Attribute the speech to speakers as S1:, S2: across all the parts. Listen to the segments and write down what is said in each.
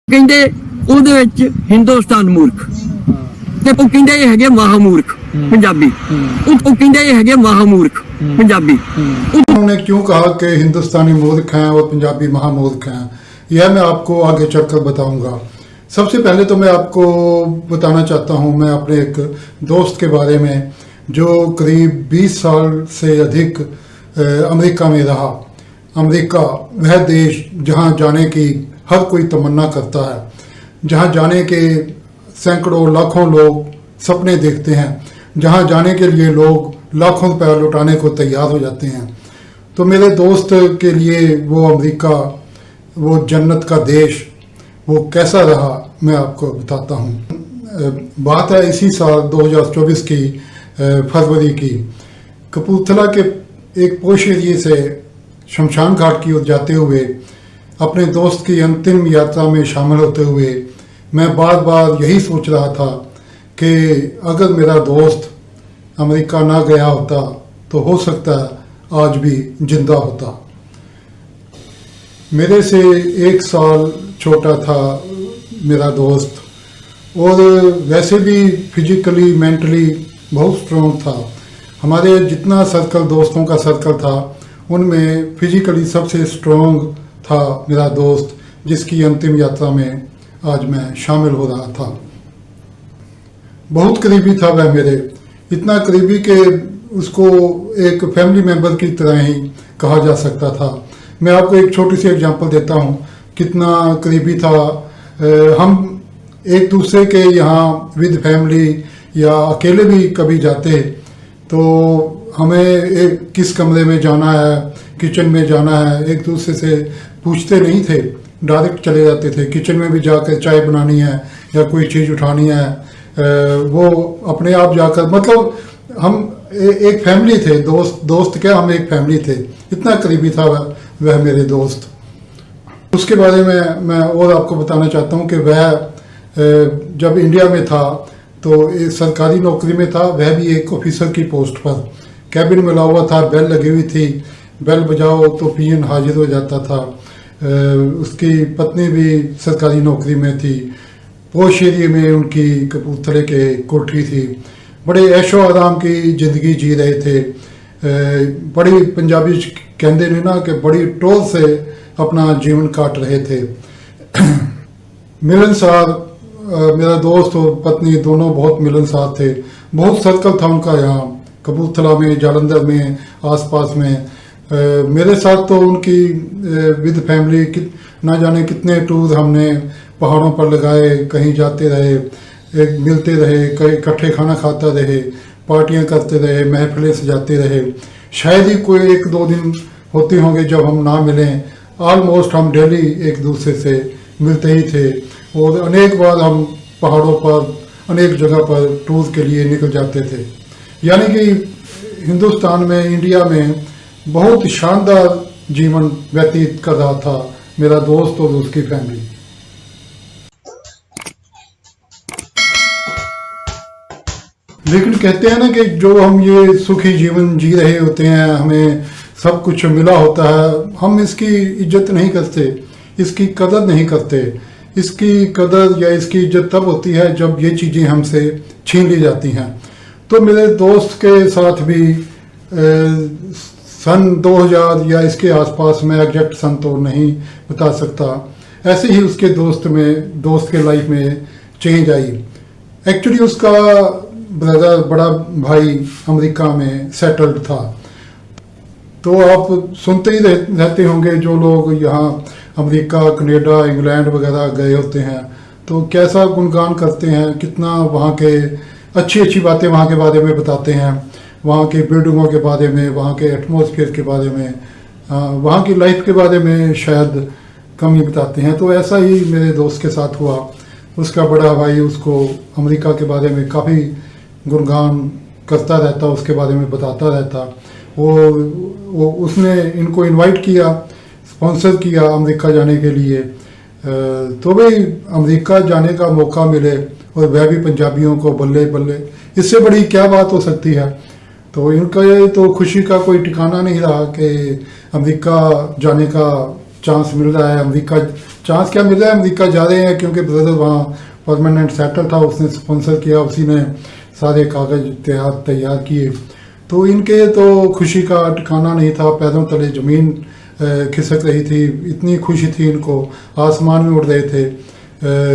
S1: ਕਹਿੰਦੇ ਉਹਦੇ ਵਿੱਚ ਹਿੰਦੁਸਤਾਨ ਮੂਰਖ ਤੇ ਉਹ ਕਹਿੰਦੇ ਇਹ ਹੈਗੇ ਮਹਾਮੂਰਖ पंजाबी ਉਹ ਕਹਿੰਦੇ ਇਹ ਹੈਗੇ ਮਹਾਮੂਰਖ पंजाबी।
S2: उन्होंने क्यों कहा कि हिंदुस्तानी मूर्ख हैं और पंजाबी महामूर्ख हैं, यह मैं आपको आगे चलकर बताऊंगा। सबसे पहले तो मैं आपको बताना चाहता हूं मैं अपने एक दोस्त के बारे में जो करीब 20 साल से अधिक अमेरिका में रहा। अमेरिका वह देश जहां जाने की हर कोई तमन्ना करता है, जहां जाने के सैकड़ों लाखों लोग सपने देखते हैं, जहां जाने के लिए लोग लाखों रुपया लुटाने को तैयार हो जाते हैं। तो मेरे दोस्त के लिए वो अमेरिका, वो जन्नत का देश, वो कैसा रहा मैं आपको बताता हूँ। बात है इसी साल 2024 की फरवरी की। कपूरथला के एक पोश एरिए से शमशान घाट की ओर जाते हुए अपने दोस्त की अंतिम यात्रा में शामिल होते हुए मैं बार बार यही सोच रहा था कि अगर मेरा दोस्त अमेरिका ना गया होता तो हो सकता है आज भी जिंदा होता। मेरे से 1 साल छोटा था मेरा दोस्त और वैसे भी फिजिकली मेंटली बहुत स्ट्रॉन्ग था। हमारे जितना सर्कल दोस्तों का सर्कल था उनमें फिजिकली सबसे स्ट्रॉन्ग था मेरा दोस्त, जिसकी अंतिम यात्रा में आज मैं शामिल हो रहा था। बहुत करीबी था वह मेरे, इतना करीबी कि उसको एक फैमिली मेंबर की तरह ही कहा जा सकता था। मैं आपको एक छोटी सी एग्जांपल देता हूँ कितना करीबी था। हम एक दूसरे के यहाँ विद फैमिली या अकेले भी कभी जाते तो हमें किस कमरे में जाना है, किचन में जाना है, एक दूसरे से पूछते नहीं थे, डायरेक्ट चले जाते थे। किचन में भी जाकर चाय बनानी है या कोई चीज़ उठानी है, वो अपने आप जाकर, मतलब हम एक फैमिली थे। दोस्त क्या, हम एक फैमिली थे। इतना करीबी था वह मेरे दोस्त। उसके बारे में मैं और आपको बताना चाहता हूँ कि वह जब इंडिया में था तो एक सरकारी नौकरी में था, वह भी एक ऑफिसर की पोस्ट पर। कैबिन मिला हुआ था, बेल लगी हुई थी, बेल बजाओ तो पियन हाजिर हो जाता था। उसकी पत्नी भी सरकारी नौकरी में थी। पोश एरिया में उनकी कपूरथले के कोठरी थी। बड़े ऐशो आराम की ज़िंदगी जी रहे थे। बड़ी पंजाबी कहते ने ना कि बड़ी टोल से अपना जीवन काट रहे थे। मिलनसार, मेरा दोस्त और पत्नी दोनों बहुत मिलनसार थे। बहुत सर्कल था उनका यहाँ कपूरथला में, जालंधर में, आसपास में। मेरे साथ तो उनकी विद फैमिली ना जाने कितने टूर हमने पहाड़ों पर लगाए, कहीं जाते रहे, एक मिलते रहे, कहीं इकट्ठे खाना खाते रहे, पार्टियां करते रहे, महफिलें सजाते रहे। शायद ही कोई 1-2 दिन होते होंगे जब हम ना मिलें। ऑलमोस्ट हम डेली एक दूसरे से मिलते ही थे और अनेक बार हम पहाड़ों पर, अनेक जगह पर टूर के लिए निकल जाते थे। यानी कि हिंदुस्तान में, इंडिया में बहुत शानदार जीवन व्यतीत कर रहा था मेरा दोस्त और उसकी फैमिली। लेकिन कहते हैं ना कि जो हम ये सुखी जीवन जी रहे होते हैं, हमें सब कुछ मिला होता है, हम इसकी इज्जत नहीं करते, इसकी कदर नहीं करते। इसकी कदर या इसकी इज्जत तब होती है जब ये चीज़ें हमसे छीन ली जाती हैं। तो मेरे दोस्त के साथ भी सन 2000 या इसके आसपास में, एग्जैक्ट सन तो नहीं बता सकता, ऐसे ही उसके दोस्त के लाइफ में चेंज आई। एक्चुअली उसका ब्रदर, बड़ा भाई अमेरिका में सेटल्ड था। तो आप सुनते ही रहते होंगे जो लोग यहाँ अमेरिका, कनाडा, इंग्लैंड वगैरह गए होते हैं तो कैसा गुणगान करते हैं, कितना वहाँ के अच्छी बातें वहाँ के बारे में बताते हैं, वहाँ की बिल्डिंगों के बारे में, वहाँ के एटमॉस्फेयर के बारे में, वहाँ की लाइफ के बारे में शायद कम ही बताते हैं। तो ऐसा ही मेरे दोस्त के साथ हुआ। उसका बड़ा भाई उसको अमेरिका के बारे में काफ़ी गुणगान करता रहता, उसके बारे में बताता रहता। वो उसने इनको इनवाइट किया, स्पॉन्सर किया अमेरिका जाने के लिए। तो भाई अमेरिका जाने का मौका मिले और वह भी पंजाबियों को, बल्ले बल्ले, इससे बड़ी क्या बात हो सकती है। तो इनका ये तो खुशी का कोई ठिकाना नहीं रहा कि अमेरिका जाने का चांस मिल रहा है। अमेरिका चांस क्या मिल रहा है, अमेरिका जा रहे हैं क्योंकि ब्रदर वहाँ परमानेंट सेटल था, उसने स्पॉन्सर किया, उसी ने सारे कागज तैयार किए। तो इनके तो खुशी का ठिकाना नहीं था, पैरों तले ज़मीन खिसक रही थी, इतनी खुशी थी इनको, आसमान में उड़ रहे थे।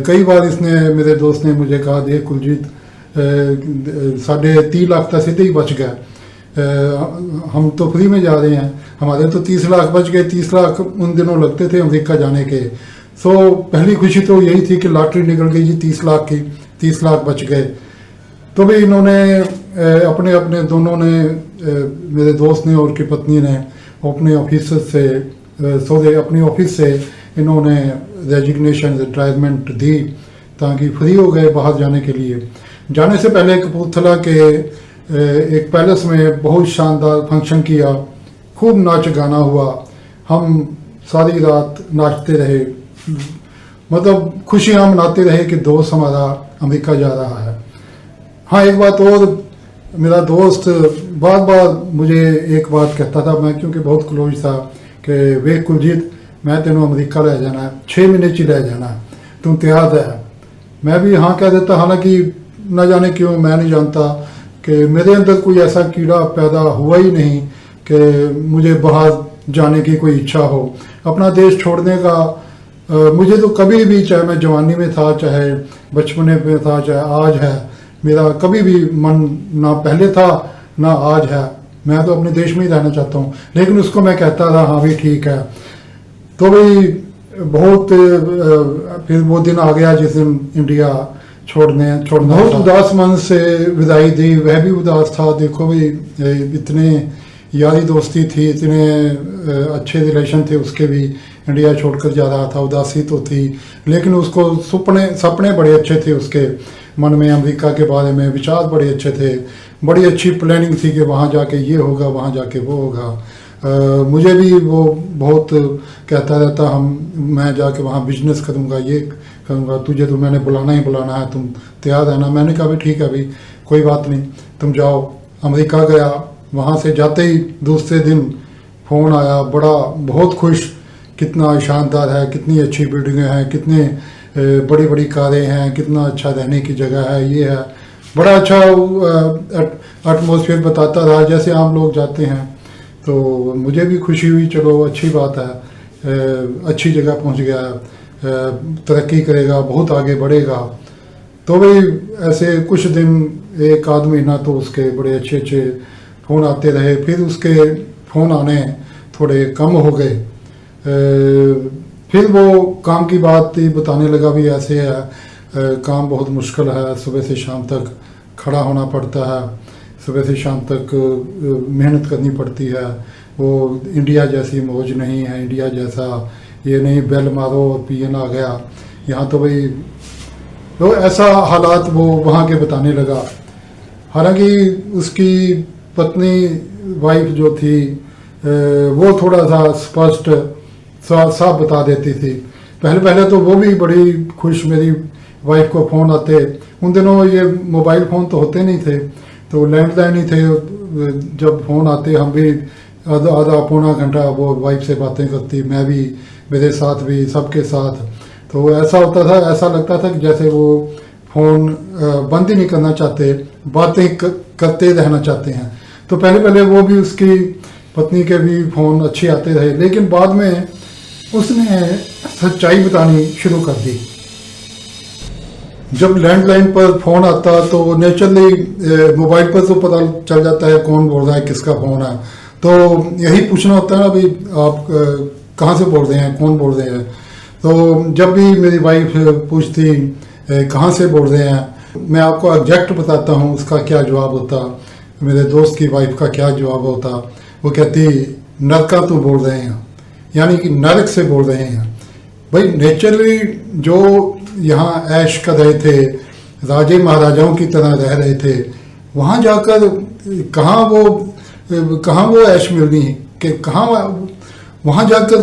S2: कई बार इसने, मेरे दोस्त ने मुझे कहा, देख कुलजीत 3.5 लाख तो सीधे ही बच गया, हम तो फ्री में जा रहे हैं, हमारे तो 30 लाख बच गए। 30 लाख उन दिनों लगते थे अमेरिका जाने के। सो पहली खुशी तो यही थी कि लॉटरी निकल गई जी 30 लाख की, 30 लाख बच गए। तो भी इन्होंने अपने दोनों ने, मेरे दोस्त ने और की पत्नी ने अपने ऑफिस से अपने ऑफिस से इन्होंने रेजिग्नेशन रिटायरमेंट दी ताकि फ्री हो गए बाहर जाने के लिए। जाने से पहले कपूरथला के एक पैलेस में बहुत शानदार फंक्शन किया, खूब नाच गाना हुआ, हम सारी रात नाचते रहे, मतलब खुशियाँ मनाते रहे कि दोस्त हमारा अमेरिका जा रहा है। हाँ, एक बात और, मेरा दोस्त बार बार मुझे एक बात कहता था, मैं क्योंकि बहुत क्लोज था, कि वे कुलजीत मैं तेनों अमेरिका ले जाना है, 6 महीने च ले जाना है, तुम तैयार है। मैं भी हाँ कह देता, हालांकि न जाने क्यों मैं नहीं जानता कि मेरे अंदर कोई ऐसा कीड़ा पैदा हुआ ही नहीं कि मुझे बाहर जाने की कोई इच्छा हो, अपना देश छोड़ने का। मुझे तो कभी भी, चाहे मैं जवानी में था, चाहे बचपने में था, चाहे आज है, मेरा कभी भी मन ना पहले था ना आज है, मैं तो अपने देश में ही रहना चाहता हूँ। लेकिन उसको मैं कहता था हाँ भी ठीक है। तो भाई बहुत फिर वो दिन आ गया जिस दिन इंडिया छोड़ना बहुत उदास मन से विदाई दी। वह भी उदास था, देखो भाई इतने यारी दोस्ती थी, इतने अच्छे रिलेशन थे उसके भी, इंडिया छोड़कर जा रहा था, उदासी तो थी, लेकिन उसको सपने बड़े अच्छे थे उसके मन में, अमेरिका के बारे में विचार बड़े अच्छे थे, बड़ी अच्छी प्लानिंग थी कि वहाँ जाके ये होगा, वहाँ जाके वो होगा। मुझे भी वो बहुत कहता रहता, मैं जाके वहाँ बिजनेस करूँगा, ये करूँगा, तुझे तो मैंने बुलाना ही बुलाना है, तुम तैयार रहना। मैंने कहा भाई ठीक है भाई, कोई बात नहीं, तुम जाओ। अमेरिका गया, वहाँ से जाते ही दूसरे दिन फ़ोन आया, बहुत खुश, कितना शानदार है, कितनी अच्छी बिल्डिंगें हैं, कितने बड़ी बड़ी कारें हैं, कितना अच्छा रहने की जगह है, ये है, बड़ा अच्छा एटमॉस्फेयर बताता रहा जैसे आम लोग जाते हैं। तो मुझे भी खुशी हुई, चलो अच्छी बात है, अच्छी जगह पहुंच गया, तरक्की करेगा, बहुत आगे बढ़ेगा। तो भाई ऐसे कुछ दिन, 1 आध महीना तो उसके बड़े अच्छे अच्छे फ़ोन आते रहे, फिर उसके फ़ोन आने थोड़े कम हो गए। फिर वो काम की बात ही बताने लगा, भी ऐसे है, काम बहुत मुश्किल है, सुबह से शाम तक खड़ा होना पड़ता है, सुबह से शाम तक मेहनत करनी पड़ती है, वो इंडिया जैसी मौज नहीं है, इंडिया जैसा ये नहीं बेल मारो और पीएन आ गया, यहाँ तो भाई तो ऐसा हालात वो वहाँ के बताने लगा। हालांकि उसकी पत्नी वाइफ जो थी वो थोड़ा सा स्पष्ट साफ बता देती थी। पहले तो वो भी बड़ी खुश, मेरी वाइफ को फ़ोन आते, उन दिनों ये मोबाइल फ़ोन तो होते नहीं थे, तो लैंडलाइन ही थे, जब फ़ोन आते हम भी आधा पौना घंटा वो वाइफ से बातें करती, मैं भी, मेरे साथ भी, सबके साथ। तो ऐसा होता था, ऐसा लगता था कि जैसे वो फ़ोन बंद ही नहीं करना चाहते, बातें करते रहना चाहते हैं। तो पहले वो भी, उसकी पत्नी के भी फ़ोन अच्छे आते रहे, लेकिन बाद में उसने सच्चाई बतानी शुरू कर दी। जब लैंडलाइन पर फ़ोन आता तो नेचुरली मोबाइल पर तो पता चल जाता है कौन बोल रहा है, किसका फ़ोन है, तो यही पूछना होता है ना, भाई आप कहाँ से बोल रहे हैं, कौन बोल रहे हैं। तो जब भी मेरी वाइफ पूछती कहाँ से बोल रहे हैं, मैं आपको एग्जैक्ट बताता हूँ उसका क्या जवाब होता, मेरे दोस्त की वाइफ का क्या जवाब होता। वो कहती नरका तो बोल रहे हैं, यानी कि नरक से बोल रहे हैं। भाई नेचुरली जो यहाँ ऐश कर रहे थे, राजे महाराजाओं की तरह रह रहे थे, वहाँ जाकर कहाँ वो ऐश मिलनी है, कि कहाँ वहाँ जाकर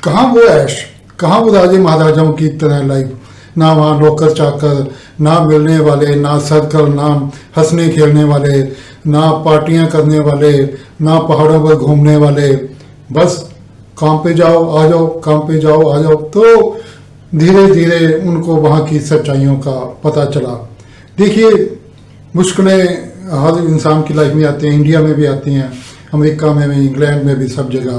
S2: कहाँ वो ऐश, कहाँ वो राजे महाराजाओं की तरह लाइफ, ना वहाँ नौकर चाकर, ना मिलने वाले, ना सर्कल, ना हंसने खेलने वाले, ना पार्टियां करने वाले, ना पहाड़ों पर घूमने वाले, बस काम पे जाओ आ जाओ, काम पे जाओ आ जाओ। तो धीरे धीरे उनको वहाँ की सच्चाइयों का पता चला। देखिए, मुश्किलें हर इंसान की लाइफ में आती हैं, इंडिया में भी आती हैं, अमेरिका में भी, इंग्लैंड में भी, सब जगह।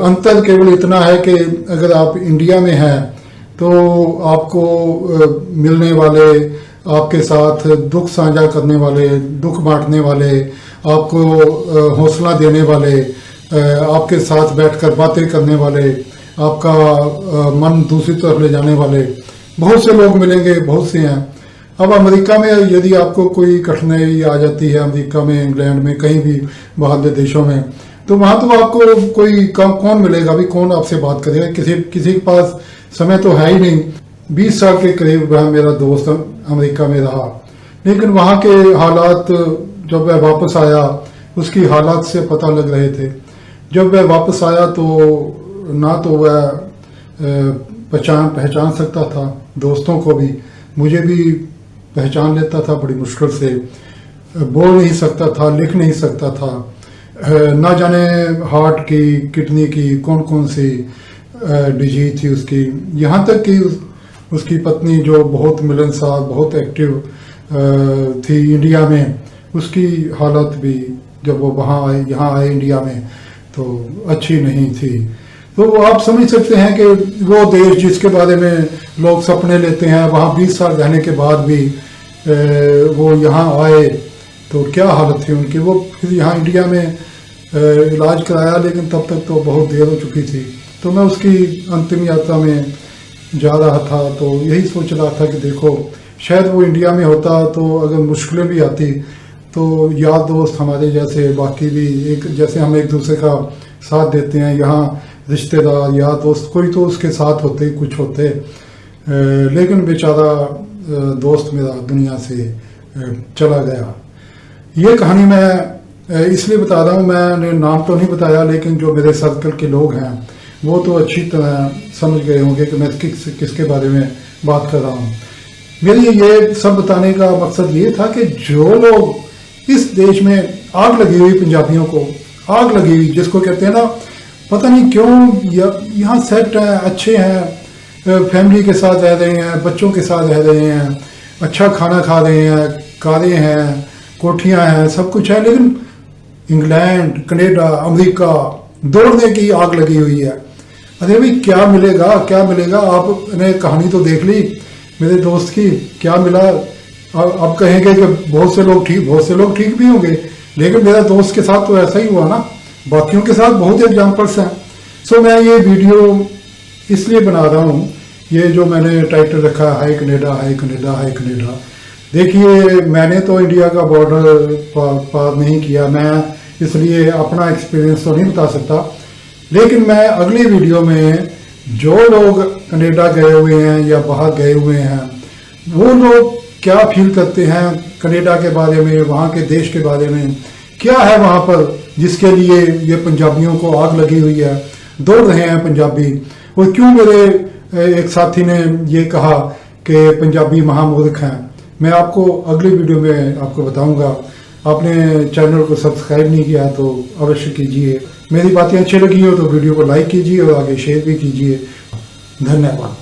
S2: अंतर केवल इतना है कि अगर आप इंडिया में हैं तो आपको मिलने वाले, आपके साथ दुख साझा करने वाले, दुख बांटने वाले, आपको हौसला देने वाले, आपके साथ बैठकर बातें करने वाले, आपका मन दूसरी तरफ ले जाने वाले बहुत से लोग मिलेंगे, बहुत से हैं। अब अमेरिका में यदि आपको कोई कठिनाई आ जाती है, अमेरिका में, इंग्लैंड में, कहीं भी बाहर के देशों में, तो वहाँ तो आपको कोई कौन मिलेगा, अभी कौन आपसे बात करेगा, किसी के पास समय तो है ही नहीं। 20 साल के करीब मेरा दोस्त अमेरिका में रहा, लेकिन वहाँ के हालात जब वह वापस आया उसकी हालात से पता लग रहे थे। जब वह वापस आया तो ना तो वह पहचान सकता था दोस्तों को भी, मुझे भी पहचान लेता था बड़ी मुश्किल से, बोल नहीं सकता था, लिख नहीं सकता था, ना जाने हार्ट की, किडनी की, कौन कौन सी डिजीज थी उसकी। यहाँ तक कि उसकी पत्नी जो बहुत मिलनसार, बहुत एक्टिव थी इंडिया में, उसकी हालत भी जब वो यहाँ आए इंडिया में तो अच्छी नहीं थी। तो आप समझ सकते हैं कि वो देश जिसके बारे में लोग सपने लेते हैं, वहाँ 20 साल रहने के बाद भी वो यहाँ आए तो क्या हालत थी उनकी। वो फिर यहाँ इंडिया में इलाज कराया, लेकिन तब तक तो बहुत देर हो चुकी थी। तो मैं उसकी अंतिम यात्रा में जा रहा था तो यही सोच रहा था कि देखो, शायद वो इंडिया में होता तो अगर मुश्किलें भी आती तो यार दोस्त हमारे जैसे बाकी भी, एक जैसे हम एक दूसरे का साथ देते हैं, यहाँ रिश्तेदार, यार दोस्त, कोई तो उसके साथ होते, कुछ होते। लेकिन बेचारा दोस्त मेरा दुनिया से चला गया। ये कहानी मैं इसलिए बता रहा हूँ, मैंने नाम तो नहीं बताया, लेकिन जो मेरे सर्कल के लोग हैं वो तो अच्छी तरह समझ गए होंगे कि मैं किसके बारे में बात कर रहा हूँ। मेरी ये सब बताने का मकसद ये था कि जो लोग इस देश में आग लगी हुई, पंजाबियों को आग लगी हुई, जिसको कहते हैं ना, पता नहीं क्यों यहाँ सेट हैं, अच्छे हैं, फैमिली के साथ रह रहे हैं, बच्चों के साथ रह रहे हैं, अच्छा खाना खा रहे हैं, कारें हैं, कोठियाँ हैं, सब कुछ है, लेकिन इंग्लैंड, कनाडा, अमेरिका दौड़ने की आग लगी हुई है। अरे भाई, क्या मिलेगा, क्या मिलेगा? आपने कहानी तो देख ली मेरे दोस्त की, क्या मिला? अब कहेंगे कि बहुत से लोग ठीक भी होंगे, लेकिन मेरा दोस्त के साथ तो ऐसा ही हुआ ना, बाकियों के साथ बहुत एग्जाम्पल्स हैं। सो मैं ये वीडियो इसलिए बना रहा हूँ, ये जो मैंने टाइटल रखा, हाय कनाडा, हाय कनाडा, हाय कनाडा। देखिए, मैंने तो इंडिया का बॉर्डर पार नहीं किया, मैं इसलिए अपना एक्सपीरियंस तो नहीं बता सकता, लेकिन मैं अगली वीडियो में जो लोग कनाडा गए हुए हैं या बाहर गए हुए हैं, वो लोग क्या फील करते हैं कनाडा के बारे में, वहाँ के देश के बारे में, क्या है वहाँ पर जिसके लिए ये पंजाबियों को आग लगी हुई है, दौड़ रहे हैं पंजाबी। और क्यों मेरे एक साथी ने ये कहा कि पंजाबी महामूर्ख हैं, मैं आपको अगली वीडियो में आपको बताऊंगा। आपने चैनल को सब्सक्राइब नहीं किया तो अवश्य कीजिए। मेरी बातें अच्छी लगी हो तो वीडियो को लाइक कीजिए और आगे शेयर भी कीजिए। धन्यवाद।